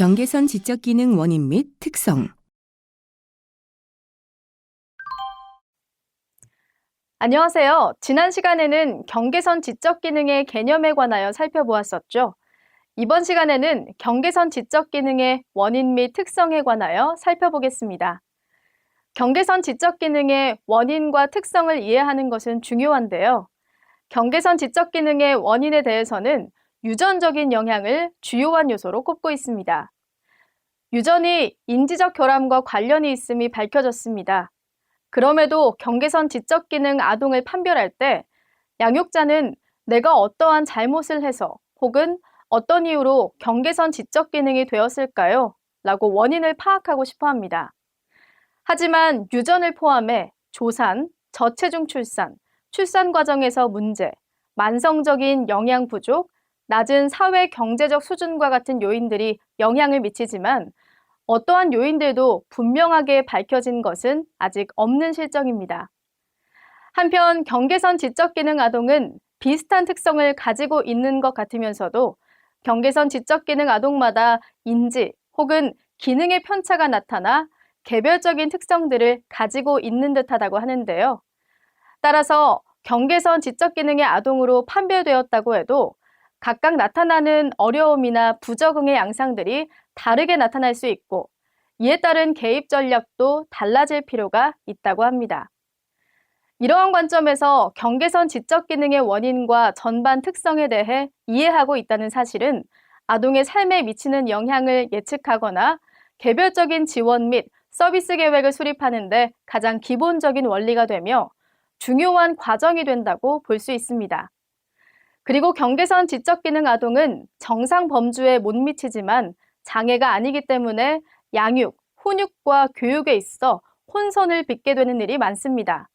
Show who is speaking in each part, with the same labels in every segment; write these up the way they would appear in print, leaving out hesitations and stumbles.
Speaker 1: 경계선 지적 기능 원인 및 특성.
Speaker 2: 안녕하세요. 지난 시간에는 경계선 지적 기능의 개념에 관하여 살펴보았었죠. 이번 시간에는 경계선 지적 기능의 원인 및 특성에 관하여 살펴보겠습니다. 경계선 지적 기능의 원인과 특성을 이해하는 것은 중요한데요. 경계선 지적 기능의 원인에 대해서는 유전적인 영향을 주요한 요소로 꼽고 있습니다. 유전이 인지적 결함과 관련이 있음이 밝혀졌습니다. 그럼에도 경계선 지적 기능 아동을 판별할 때 양육자는 내가 어떠한 잘못을 해서 혹은 어떤 이유로 경계선 지적 기능이 되었을까요? 라고 원인을 파악하고 싶어 합니다. 하지만 유전을 포함해 조산, 저체중 출산, 출산 과정에서 문제, 만성적인 영양 부족, 낮은 사회 경제적 수준과 같은 요인들이 영향을 미치지만 어떠한 요인들도 분명하게 밝혀진 것은 아직 없는 실정입니다. 한편 경계선 지적 기능 아동은 비슷한 특성을 가지고 있는 것 같으면서도 경계선 지적 기능 아동마다 인지 혹은 기능의 편차가 나타나 개별적인 특성들을 가지고 있는 듯하다고 하는데요. 따라서 경계선 지적 기능의 아동으로 판별되었다고 해도 각각 나타나는 어려움이나 부적응의 양상들이 다르게 나타날 수 있고 이에 따른 개입 전략도 달라질 필요가 있다고 합니다. 이러한 관점에서 경계선 지적 기능의 원인과 전반 특성에 대해 이해하고 있다는 사실은 아동의 삶에 미치는 영향을 예측하거나 개별적인 지원 및 서비스 계획을 수립하는 데 가장 기본적인 원리가 되며 중요한 과정이 된다고 볼 수 있습니다. 그리고 경계선 지적 기능 아동은 정상 범주에 못 미치지만 장애가 아니기 때문에 양육, 훈육과 교육에 있어 혼선을 빚게 되는 일이 많습니다.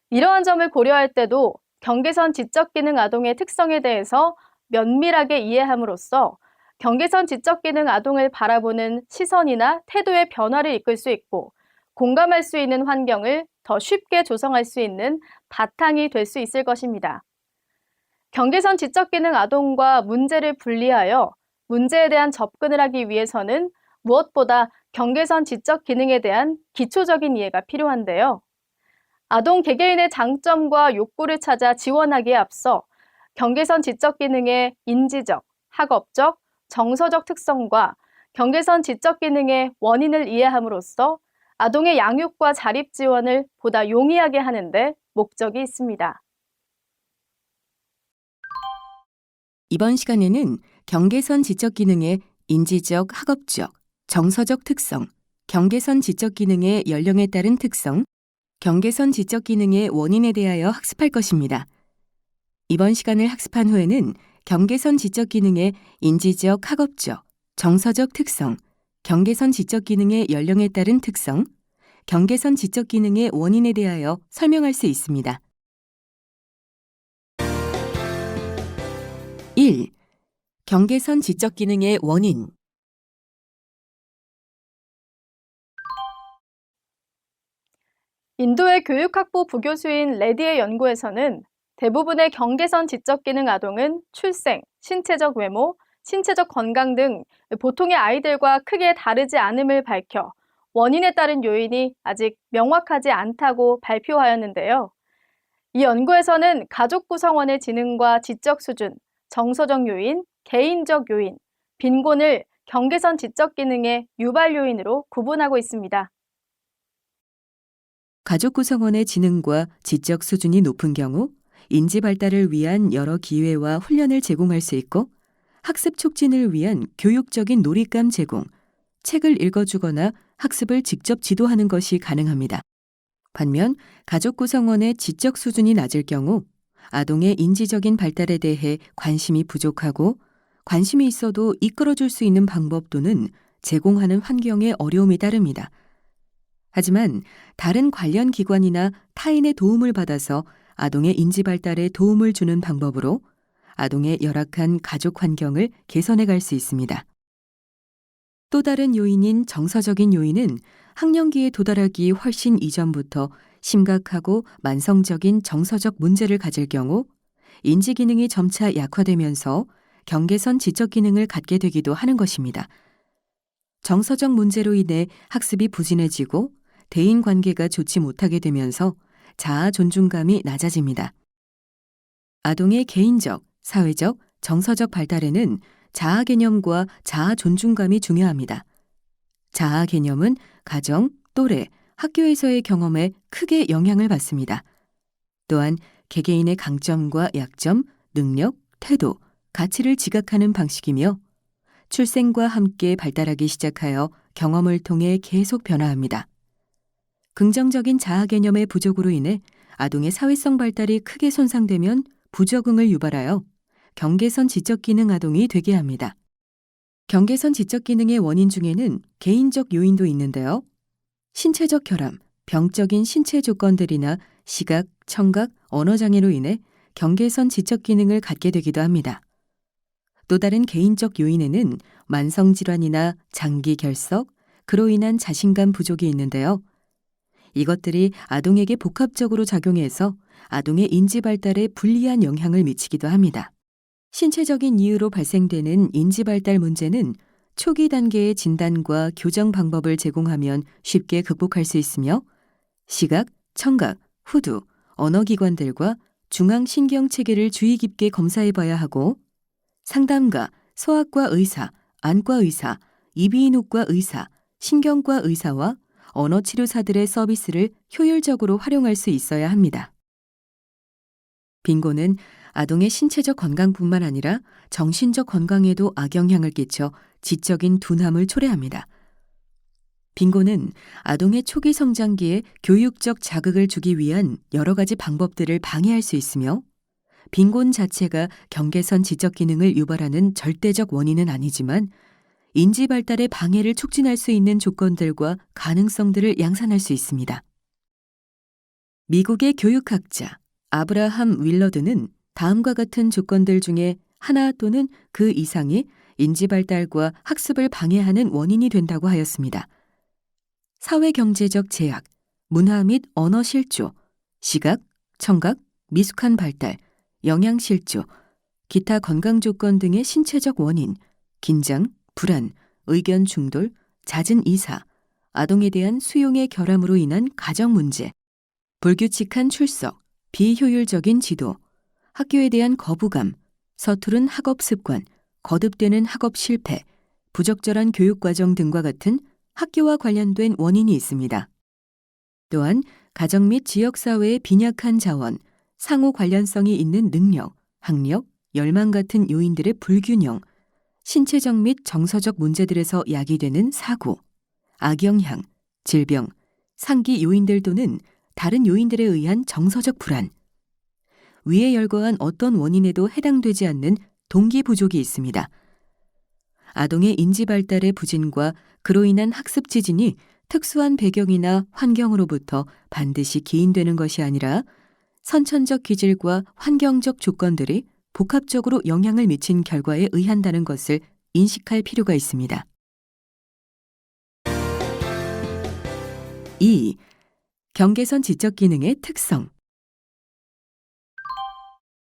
Speaker 2: 이러한 점을 고려할 때도 경계선 지적 기능 아동의 특성에 대해서 면밀하게 이해함으로써 경계선 지적 기능 아동을 바라보는 시선이나 태도의 변화를 이끌 수 있고 공감할 수 있는 환경을 더 쉽게 조성할 수 있는 바탕이 될 수 있을 것입니다. 경계선 지적 기능 아동과 문제를 분리하여 문제에 대한 접근을 하기 위해서는 무엇보다 경계선 지적 기능에 대한 기초적인 이해가 필요한데요. 아동 개개인의 장점과 욕구를 찾아 지원하기에 앞서 경계선 지적 기능의 인지적, 학업적, 정서적 특성과 경계선 지적 기능의 원인을 이해함으로써 아동의 양육과 자립 지원을 보다 용이하게 하는 데 목적이 있습니다.
Speaker 1: 이번 시간에는 경계선 지적 기능의 인지적, 학업적, 정서적 특성, 경계선 지적 기능의 연령에 따른 특성, 경계선 지적 기능의 원인에 대하여 학습할 것입니다. 이번 시간을 학습한 후에는 경계선 지적 기능의 인지적, 학업적, 정서적 특성, 경계선 지적 기능의 연령에 따른 특성, 경계선 지적 기능의 원인에 대하여 설명할 수 있습니다. 1. 경계선 지적 기능의 원인.
Speaker 2: 인도의 교육학부 부교수인 레디의 연구에서는 대부분의 경계선 지적 기능 아동은 출생, 신체적 외모, 신체적 건강 등 보통의 아이들과 크게 다르지 않음을 밝혀 원인에 따른 요인이 아직 명확하지 않다고 발표하였는데요. 이 연구에서는 가족 구성원의 지능과 지적 수준, 정서적 요인, 개인적 요인, 빈곤을 경계선 지적 기능의 유발 요인으로 구분하고 있습니다.
Speaker 1: 가족 구성원의 지능과 지적 수준이 높은 경우 인지 발달을 위한 여러 기회와 훈련을 제공할 수 있고 학습 촉진을 위한 교육적인 놀잇감 제공, 책을 읽어주거나 학습을 직접 지도하는 것이 가능합니다. 반면 가족 구성원의 지적 수준이 낮을 경우 아동의 인지적인 발달에 대해 관심이 부족하고 관심이 있어도 이끌어줄 수 있는 방법 또는 제공하는 환경에 어려움이 따릅니다. 하지만 다른 관련 기관이나 타인의 도움을 받아서 아동의 인지 발달에 도움을 주는 방법으로 아동의 열악한 가족 환경을 개선해 갈 수 있습니다. 또 다른 요인인 정서적인 요인은 학령기에 도달하기 훨씬 이전부터 심각하고 만성적인 정서적 문제를 가질 경우 인지 기능이 점차 약화되면서 경계선 지적 기능을 갖게 되기도 하는 것입니다. 정서적 문제로 인해 학습이 부진해지고 대인 관계가 좋지 못하게 되면서 자아 존중감이 낮아집니다. 아동의 개인적, 사회적, 정서적 발달에는 자아 개념과 자아 존중감이 중요합니다. 자아 개념은 가정, 또래, 학교에서의 경험에 크게 영향을 받습니다. 또한 개개인의 강점과 약점, 능력, 태도, 가치를 지각하는 방식이며 출생과 함께 발달하기 시작하여 경험을 통해 계속 변화합니다. 긍정적인 자아 개념의 부족으로 인해 아동의 사회성 발달이 크게 손상되면 부적응을 유발하여 경계선 지적 기능 아동이 되게 합니다. 경계선 지적 기능의 원인 중에는 개인적 요인도 있는데요. 신체적 결함, 병적인 신체 조건들이나 시각, 청각, 언어 장애로 인해 경계선 지적 기능을 갖게 되기도 합니다. 또 다른 개인적 요인에는 만성질환이나 장기 결석, 그로 인한 자신감 부족이 있는데요. 이것들이 아동에게 복합적으로 작용해서 아동의 인지 발달에 불리한 영향을 미치기도 합니다. 신체적인 이유로 발생되는 인지 발달 문제는 초기 단계의 진단과 교정 방법을 제공하면 쉽게 극복할 수 있으며 시각, 청각, 후두, 언어기관들과 중앙신경체계를 주의 깊게 검사해 봐야 하고 상담가, 소아과 의사, 안과 의사, 이비인후과 의사, 신경과 의사와 언어치료사들의 서비스를 효율적으로 활용할 수 있어야 합니다. 빙고는 아동의 신체적 건강뿐만 아니라 정신적 건강에도 악영향을 끼쳐 지적인 둔함을 초래합니다. 빙고는 아동의 초기 성장기에 교육적 자극을 주기 위한 여러 가지 방법들을 방해할 수 있으며 빈곤 자체가 경계선 지적 기능을 유발하는 절대적 원인은 아니지만 인지 발달의 방해를 촉진할 수 있는 조건들과 가능성들을 양산할 수 있습니다. 미국의 교육학자 아브라함 윌러드는 다음과 같은 조건들 중에 하나 또는 그 이상이 인지 발달과 학습을 방해하는 원인이 된다고 하였습니다. 사회경제적 제약, 문화 및 언어 실조, 시각, 청각, 미숙한 발달, 영양 실조, 기타 건강 조건 등의 신체적 원인, 긴장, 불안, 의견 충돌, 잦은 이사, 아동에 대한 수용의 결함으로 인한 가정 문제, 불규칙한 출석, 비효율적인 지도, 학교에 대한 거부감, 서투른 학업 습관, 거듭되는 학업 실패, 부적절한 교육 과정 등과 같은 학교와 관련된 원인이 있습니다. 또한 가정 및 지역사회의 빈약한 자원, 상호 관련성이 있는 능력, 학력, 열망 같은 요인들의 불균형, 신체적 및 정서적 문제들에서 야기되는 사고, 악영향, 질병, 상기 요인들 또는 다른 요인들에 의한 정서적 불안, 위에 열거한 어떤 원인에도 해당되지 않는 동기 부족이 있습니다. 아동의 인지 발달의 부진과 그로 인한 학습 지진이 특수한 배경이나 환경으로부터 반드시 기인되는 것이 아니라 선천적 기질과 환경적 조건들이 복합적으로 영향을 미친 결과에 의한다는 것을 인식할 필요가 있습니다. 2. 경계선 지적 기능의 특성.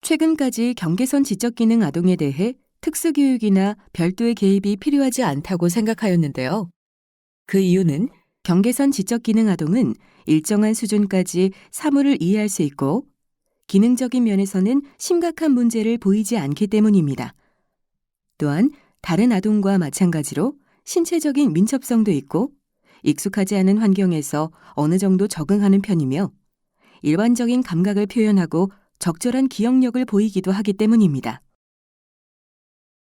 Speaker 1: 최근까지 경계선 지적 기능 아동에 대해 특수교육이나 별도의 개입이 필요하지 않다고 생각하였는데요. 그 이유는 경계선 지적 기능 아동은 일정한 수준까지 사물을 이해할 수 있고 기능적인 면에서는 심각한 문제를 보이지 않기 때문입니다. 또한 다른 아동과 마찬가지로 신체적인 민첩성도 있고 익숙하지 않은 환경에서 어느 정도 적응하는 편이며 일반적인 감각을 표현하고 적절한 기억력을 보이기도 하기 때문입니다.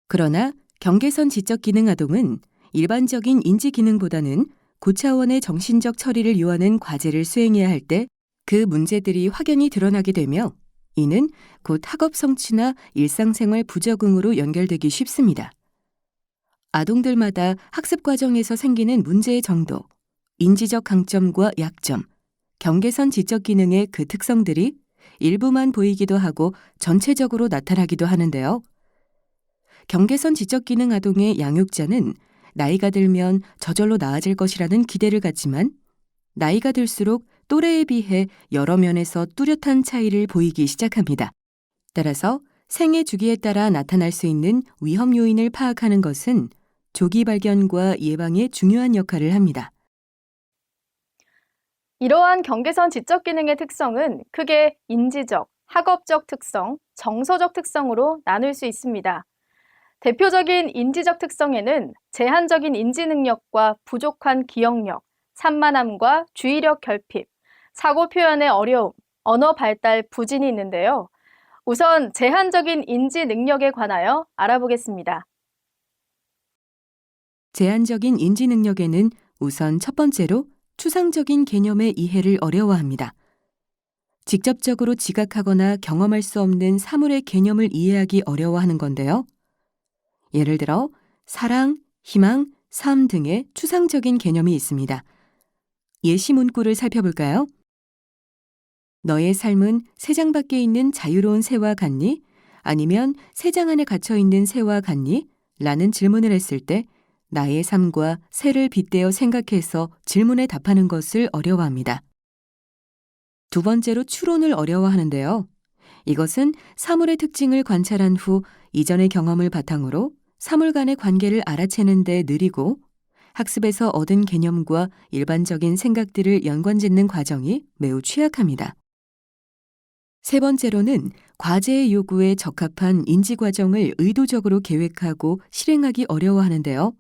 Speaker 1: 그러나 경계선 지적 기능 아동은 일반적인 인지 기능보다는 고차원의 정신적 처리를 요하는 과제를 수행해야 할 때 그 문제들이 확연히 드러나게 되며 이는 곧 학업 성취나 일상생활 부적응으로 연결되기 쉽습니다. 아동들마다 학습 과정에서 생기는 문제의 정도, 인지적 강점과 약점, 경계선 지적 기능의 그 특성들이 일부만 보이기도 하고 전체적으로 나타나기도 하는데요. 경계선 지적 기능 아동의 양육자는 나이가 들면 저절로 나아질 것이라는 기대를 갖지만 나이가 들수록 또래에 비해 여러 면에서 뚜렷한 차이를 보이기 시작합니다. 따라서 생애 주기에 따라 나타날 수 있는 위험 요인을 파악하는 것은 조기 발견과 예방에 중요한 역할을 합니다.
Speaker 2: 이러한 경계선 지적 기능의 특성은 크게 인지적, 학업적 특성, 정서적 특성으로 나눌 수 있습니다. 대표적인 인지적 특성에는 제한적인 인지 능력과 부족한 기억력, 산만함과 주의력 결핍, 사고 표현의 어려움, 언어 발달 부진이 있는데요. 우선 제한적인 인지 능력에 관하여 알아보겠습니다.
Speaker 1: 제한적인 인지 능력에는 우선 첫 번째로 추상적인 개념의 이해를 어려워합니다. 직접적으로 지각하거나 경험할 수 없는 사물의 개념을 이해하기 어려워하는 건데요. 예를 들어 사랑, 희망, 삶 등의 추상적인 개념이 있습니다. 예시 문구를 살펴볼까요? 너의 삶은 새장 밖에 있는 자유로운 새와 같니? 아니면 새장 안에 갇혀 있는 새와 같니? 라는 질문을 했을 때 나의 삶과 새를 빗대어 생각해서 질문에 답하는 것을 어려워합니다. 두 번째로 추론을 어려워하는데요. 이것은 사물의 특징을 관찰한 후 이전의 경험을 바탕으로 사물 간의 관계를 알아채는 데 느리고 학습에서 얻은 개념과 일반적인 생각들을 연관짓는 과정이 매우 취약합니다. 세 번째로는 과제의 요구에 적합한 인지 과정을 의도적으로 계획하고 실행하기 어려워하는데요.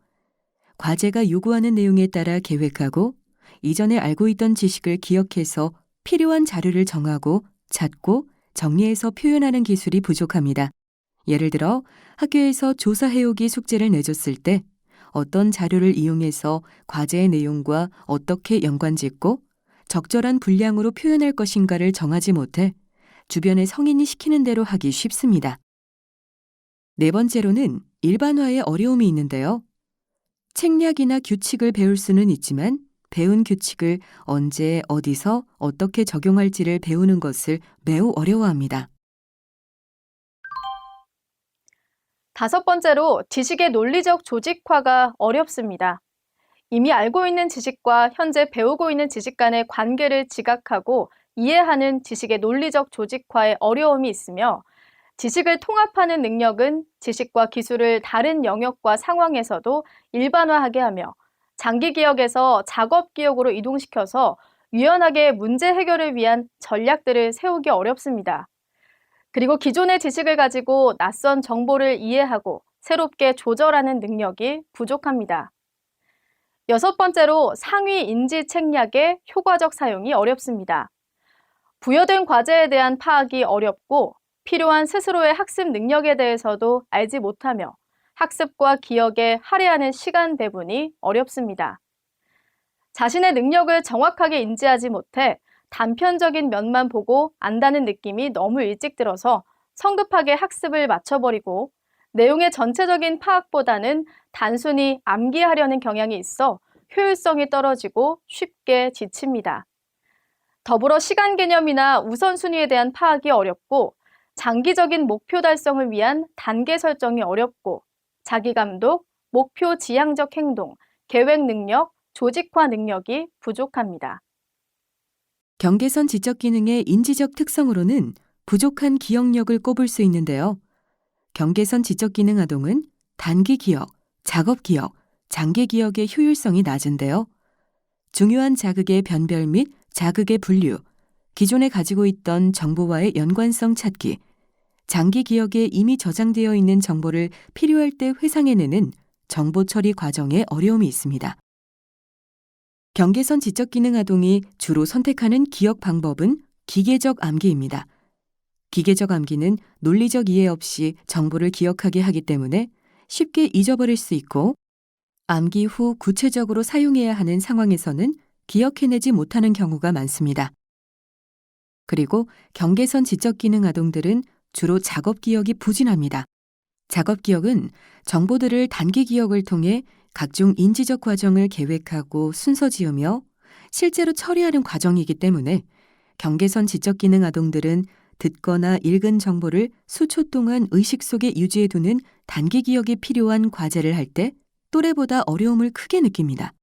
Speaker 1: 과제가 요구하는 내용에 따라 계획하고 이전에 알고 있던 지식을 기억해서 필요한 자료를 정하고 찾고 정리해서 표현하는 기술이 부족합니다. 예를 들어 학교에서 조사해오기 숙제를 내줬을 때 어떤 자료를 이용해서 과제의 내용과 어떻게 연관짓고 적절한 분량으로 표현할 것인가를 정하지 못해 주변의 성인이 시키는 대로 하기 쉽습니다. 네 번째로는 일반화에 어려움이 있는데요. 책략이나 규칙을 배울 수는 있지만 배운 규칙을 언제, 어디서, 어떻게 적용할지를 배우는 것을 매우 어려워합니다.
Speaker 2: 다섯 번째로 지식의 논리적 조직화가 어렵습니다. 이미 알고 있는 지식과 현재 배우고 있는 지식 간의 관계를 지각하고 이해하는 지식의 논리적 조직화에 어려움이 있으며 지식을 통합하는 능력은 지식과 기술을 다른 영역과 상황에서도 일반화하게 하며 장기 기억에서 작업 기억으로 이동시켜서 유연하게 문제 해결을 위한 전략들을 세우기 어렵습니다. 그리고 기존의 지식을 가지고 낯선 정보를 이해하고 새롭게 조절하는 능력이 부족합니다. 여섯 번째로 상위 인지 책략의 효과적 사용이 어렵습니다. 부여된 과제에 대한 파악이 어렵고 필요한 스스로의 학습 능력에 대해서도 알지 못하며 학습과 기억에 할애하는 시간 배분이 어렵습니다. 자신의 능력을 정확하게 인지하지 못해 단편적인 면만 보고 안다는 느낌이 너무 일찍 들어서 성급하게 학습을 마쳐버리고 내용의 전체적인 파악보다는 단순히 암기하려는 경향이 있어 효율성이 떨어지고 쉽게 지칩니다. 더불어 시간 개념이나 우선순위에 대한 파악이 어렵고 장기적인 목표 달성을 위한 단계 설정이 어렵고 자기감독, 목표 지향적 행동, 계획 능력, 조직화 능력이 부족합니다.
Speaker 1: 경계선 지적 기능의 인지적 특성으로는 부족한 기억력을 꼽을 수 있는데요. 경계선 지적 기능 아동은 단기 기억, 작업 기억, 장기 기억의 효율성이 낮은데요. 중요한 자극의 변별 및 자극의 분류, 기존에 가지고 있던 정보와의 연관성 찾기, 장기 기억에 이미 저장되어 있는 정보를 필요할 때 회상해내는 정보 처리 과정에 어려움이 있습니다. 경계선 지적 기능 아동이 주로 선택하는 기억 방법은 기계적 암기입니다. 기계적 암기는 논리적 이해 없이 정보를 기억하게 하기 때문에 쉽게 잊어버릴 수 있고 암기 후 구체적으로 사용해야 하는 상황에서는 기억해내지 못하는 경우가 많습니다. 그리고 경계선 지적 기능 아동들은 주로 작업 기억이 부진합니다. 작업 기억은 정보들을 단기 기억을 통해 각종 인지적 과정을 계획하고 순서 지으며 실제로 처리하는 과정이기 때문에 경계선 지적 기능 아동들은 듣거나 읽은 정보를 수초 동안 의식 속에 유지해두는 단기 기억이 필요한 과제를 할 때 또래보다 어려움을 크게 느낍니다.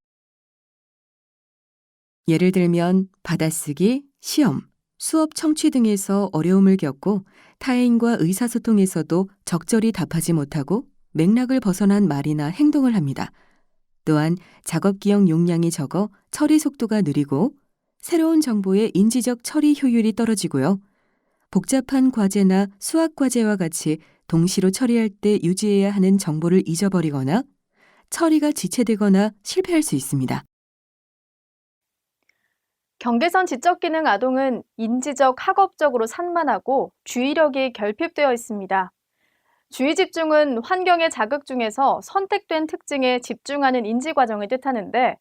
Speaker 1: 예를 들면 받아쓰기, 시험, 수업 청취 등에서 어려움을 겪고 타인과 의사소통에서도 적절히 답하지 못하고 맥락을 벗어난 말이나 행동을 합니다. 또한 작업 기억 용량이 적어 처리 속도가 느리고 새로운 정보의 인지적 처리 효율이 떨어지고요. 복잡한 과제나 수학 과제와 같이 동시로 처리할 때 유지해야 하는 정보를 잊어버리거나 처리가 지체되거나 실패할 수 있습니다.
Speaker 2: 경계선 지적 기능 아동은 인지적, 학업적으로 산만하고 주의력이 결핍되어 있습니다. 주의 집중은 환경의 자극 중에서 선택된 특징에 집중하는 인지 과정을 뜻하는데,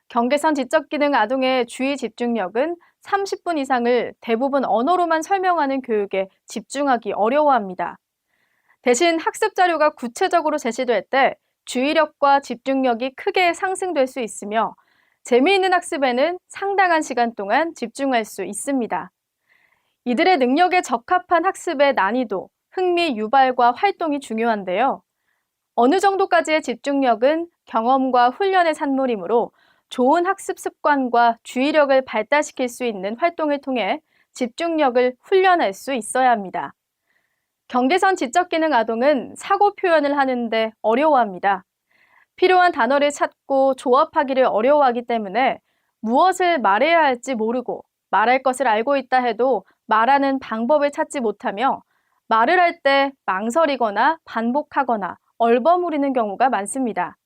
Speaker 2: 경계선 지적 기능 아동의 주의 집중력은 30분 이상을 대부분 언어로만 설명하는 교육에 집중하기 어려워합니다. 대신 학습 자료가 구체적으로 제시될 때 주의력과 집중력이 크게 상승될 수 있으며, 재미있는 학습에는 상당한 시간 동안 집중할 수 있습니다. 이들의 능력에 적합한 학습의 난이도, 흥미 유발과 활동이 중요한데요. 어느 정도까지의 집중력은 경험과 훈련의 산물이므로 좋은 학습 습관과 주의력을 발달시킬 수 있는 활동을 통해 집중력을 훈련할 수 있어야 합니다. 경계선 지적 기능 아동은 사고 표현을 하는데 어려워합니다. 필요한 단어를 찾고 조합하기를 어려워하기 때문에 무엇을 말해야 할지 모르고 말할 것을 알고 있다 해도 말하는 방법을 찾지 못하며 말을 할 때 망설이거나 반복하거나 얼버무리는 경우가 많습니다.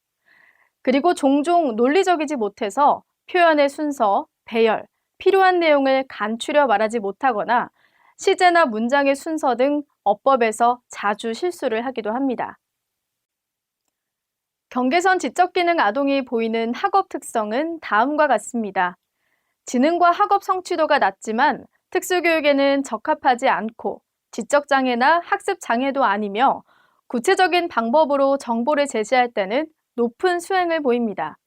Speaker 2: 그리고 종종 논리적이지 못해서 표현의 순서, 배열, 필요한 내용을 간추려 말하지 못하거나 시제나 문장의 순서 등 어법에서 자주 실수를 하기도 합니다. 경계선 지적 기능 아동이 보이는 학업 특성은 다음과 같습니다. 지능과 학업 성취도가 낮지만 특수교육에는 적합하지 않고 지적장애나 학습장애도 아니며 구체적인 방법으로 정보를 제시할 때는 높은 수행을 보입니다.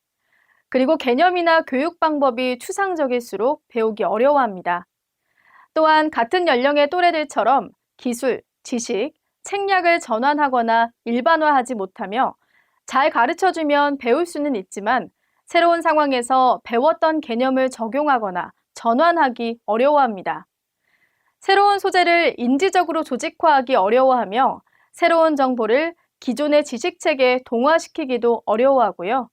Speaker 2: 그리고 개념이나 교육 방법이 추상적일수록 배우기 어려워합니다. 또한 같은 연령의 또래들처럼 기술, 지식, 책략을 전환하거나 일반화하지 못하며 잘 가르쳐주면 배울 수는 있지만 새로운 상황에서 배웠던 개념을 적용하거나 전환하기 어려워합니다. 새로운 소재를 인지적으로 조직화하기 어려워하며 새로운 정보를 기존의 지식체계에 동화시키기도 어려워하고요.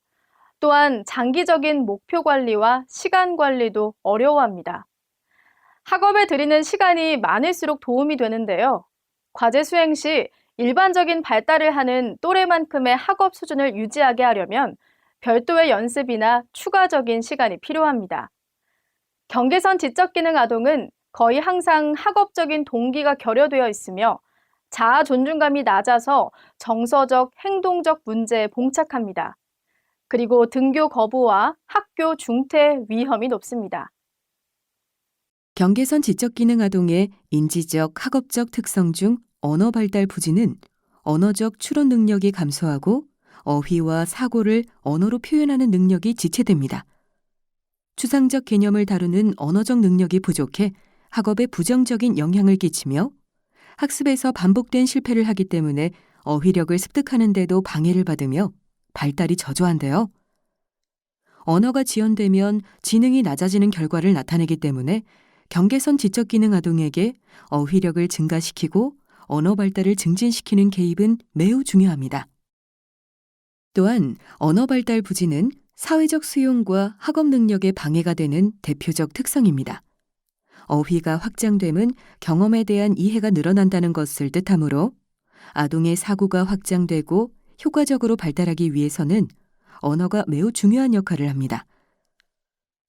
Speaker 2: 또한 장기적인 목표 관리와 시간 관리도 어려워합니다. 학업에 들이는 시간이 많을수록 도움이 되는데요. 과제 수행 시 일반적인 발달을 하는 또래만큼의 학업 수준을 유지하게 하려면 별도의 연습이나 추가적인 시간이 필요합니다. 경계선 지적 기능 아동은 거의 항상 학업적인 동기가 결여되어 있으며 자아 존중감이 낮아서 정서적, 행동적 문제에 봉착합니다. 그리고 등교 거부와 학교 중퇴 위험이 높습니다.
Speaker 1: 경계선 지적 기능 아동의 인지적, 학업적 특성 중 언어 발달 부진은 언어적 추론 능력이 감소하고 어휘와 사고를 언어로 표현하는 능력이 지체됩니다. 추상적 개념을 다루는 언어적 능력이 부족해 학업에 부정적인 영향을 끼치며 학습에서 반복된 실패를 하기 때문에 어휘력을 습득하는 데도 방해를 받으며 발달이 저조한데요. 언어가 지연되면 지능이 낮아지는 결과를 나타내기 때문에 경계선 지적 기능 아동에게 어휘력을 증가시키고 언어 발달을 증진시키는 개입은 매우 중요합니다. 또한 언어 발달 부진은 사회적 수용과 학업 능력에 방해가 되는 대표적 특성입니다. 어휘가 확장됨은 경험에 대한 이해가 늘어난다는 것을 뜻하므로 아동의 사고가 확장되고 효과적으로 발달하기 위해서는 언어가 매우 중요한 역할을 합니다.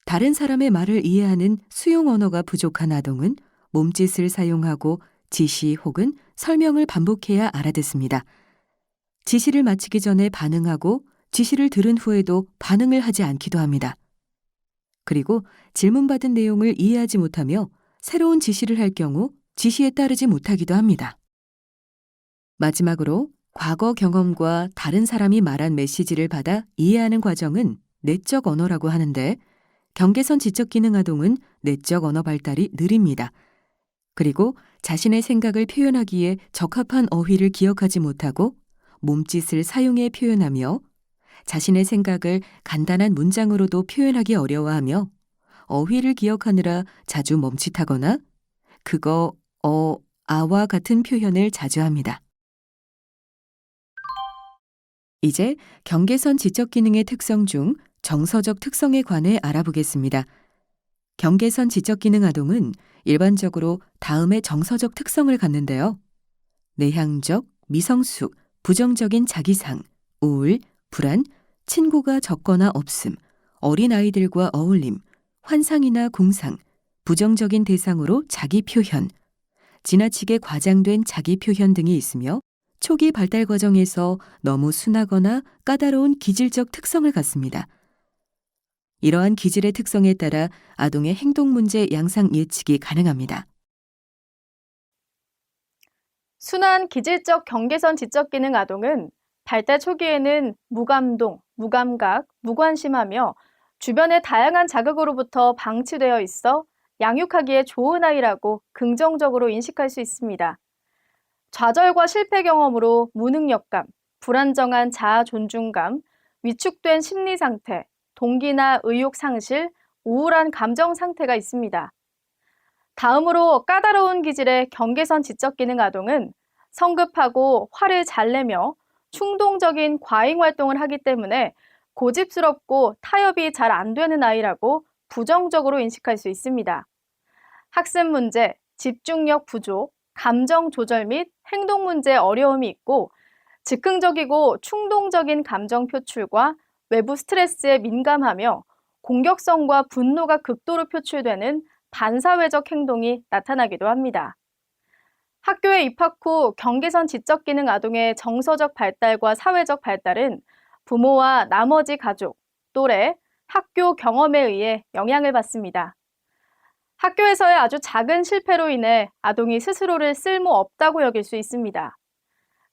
Speaker 1: 다른 사람의 말을 이해하는 수용 언어가 부족한 아동은 몸짓을 사용하고 지시 혹은 설명을 반복해야 알아듣습니다. 지시를 마치기 전에 반응하고 지시를 들은 후에도 반응을 하지 않기도 합니다. 그리고 질문받은 내용을 이해하지 못하며 새로운 지시를 할 경우 지시에 따르지 못하기도 합니다. 마지막으로 과거 경험과 다른 사람이 말한 메시지를 받아 이해하는 과정은 내적 언어라고 하는데 경계선 지적 기능 아동은 내적 언어 발달이 느립니다. 그리고 자신의 생각을 표현하기에 적합한 어휘를 기억하지 못하고 몸짓을 사용해 표현하며 자신의 생각을 간단한 문장으로도 표현하기 어려워하며 어휘를 기억하느라 자주 멈칫하거나 그거, 아와 같은 표현을 자주 합니다. 이제 경계선 지적 기능의 특성 중 정서적 특성에 관해 알아보겠습니다. 경계선 지적 기능 아동은 일반적으로 다음의 정서적 특성을 갖는데요. 내향적, 미성숙, 부정적인 자기상, 우울, 불안, 친구가 적거나 없음, 어린아이들과 어울림, 환상이나 공상, 부정적인 대상으로 자기 표현, 지나치게 과장된 자기 표현 등이 있으며 초기 발달 과정에서 너무 순하거나 까다로운 기질적 특성을 갖습니다. 이러한 기질의 특성에 따라 아동의 행동 문제 양상 예측이 가능합니다.
Speaker 2: 순한 기질적 경계선 지적 기능 아동은 발달 초기에는 무감동, 무감각, 무관심하며 주변의 다양한 자극으로부터 방치되어 있어 양육하기에 좋은 아이라고 긍정적으로 인식할 수 있습니다. 좌절과 실패 경험으로 무능력감, 불안정한 자아 존중감, 위축된 심리 상태, 동기나 의욕 상실, 우울한 감정 상태가 있습니다. 다음으로 까다로운 기질의 경계선 지적 기능 아동은 성급하고 화를 잘 내며 충동적인 과잉 활동을 하기 때문에 고집스럽고 타협이 잘 안 되는 아이라고 부정적으로 인식할 수 있습니다. 학습 문제, 집중력 부족, 감정 조절 및 행동 문제에 어려움이 있고 즉흥적이고 충동적인 감정 표출과 외부 스트레스에 민감하며 공격성과 분노가 극도로 표출되는 반사회적 행동이 나타나기도 합니다. 학교에 입학 후 경계선 지적 기능 아동의 정서적 발달과 사회적 발달은 부모와 나머지 가족, 또래, 학교 경험에 의해 영향을 받습니다. 학교에서의 아주 작은 실패로 인해 아동이 스스로를 쓸모없다고 여길 수 있습니다.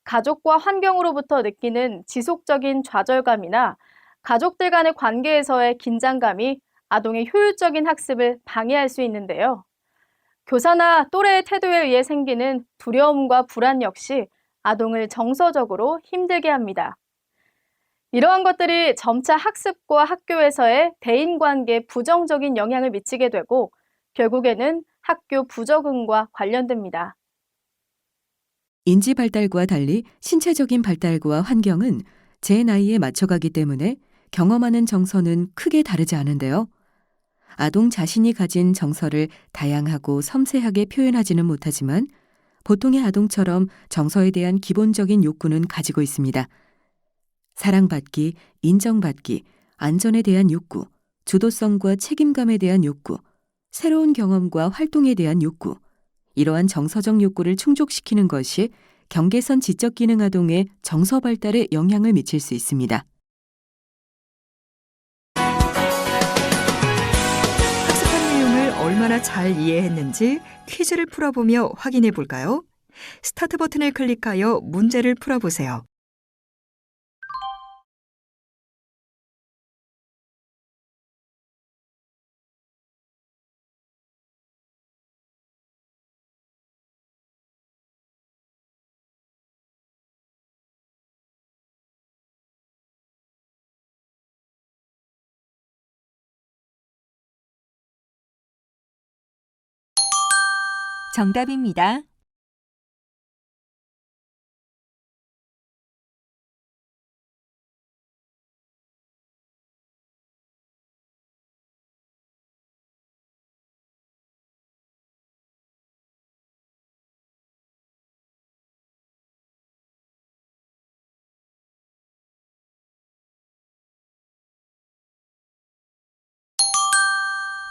Speaker 2: 가족과 환경으로부터 느끼는 지속적인 좌절감이나 가족들 간의 관계에서의 긴장감이 아동의 효율적인 학습을 방해할 수 있는데요. 교사나 또래의 태도에 의해 생기는 두려움과 불안 역시 아동을 정서적으로 힘들게 합니다. 이러한 것들이 점차 학습과 학교에서의 대인관계에 부정적인 영향을 미치게 되고 결국에는 학교 부적응과 관련됩니다.
Speaker 1: 인지 발달과 달리 신체적인 발달과 환경은 제 나이에 맞춰가기 때문에 경험하는 정서는 크게 다르지 않은데요. 아동 자신이 가진 정서를 다양하고 섬세하게 표현하지는 못하지만 보통의 아동처럼 정서에 대한 기본적인 욕구는 가지고 있습니다. 사랑받기, 인정받기, 안전에 대한 욕구, 주도성과 책임감에 대한 욕구, 새로운 경험과 활동에 대한 욕구, 이러한 정서적 욕구를 충족시키는 것이 경계선 지적 기능 아동의 정서 발달에 영향을 미칠 수 있습니다.
Speaker 3: 학습한 내용을 얼마나 잘 이해했는지 퀴즈를 풀어보며 확인해 볼까요? 스타트 버튼을 클릭하여 문제를 풀어보세요.
Speaker 4: 정답입니다.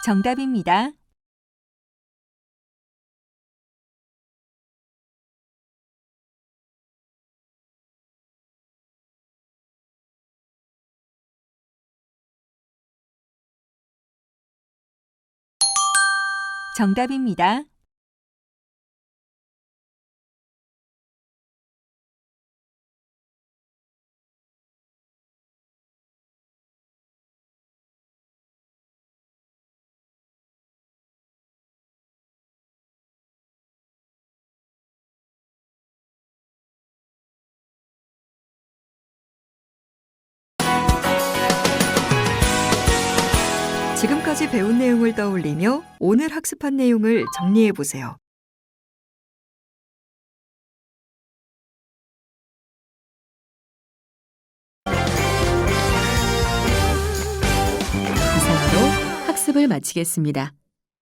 Speaker 4: 정답입니다. 정답입니다.
Speaker 3: 지금까지 배운 내용을 떠올리며 오늘 학습한 내용을 정리해 보세요.
Speaker 1: 수업을 마치겠습니다.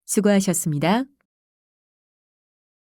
Speaker 1: 수고하셨습니다.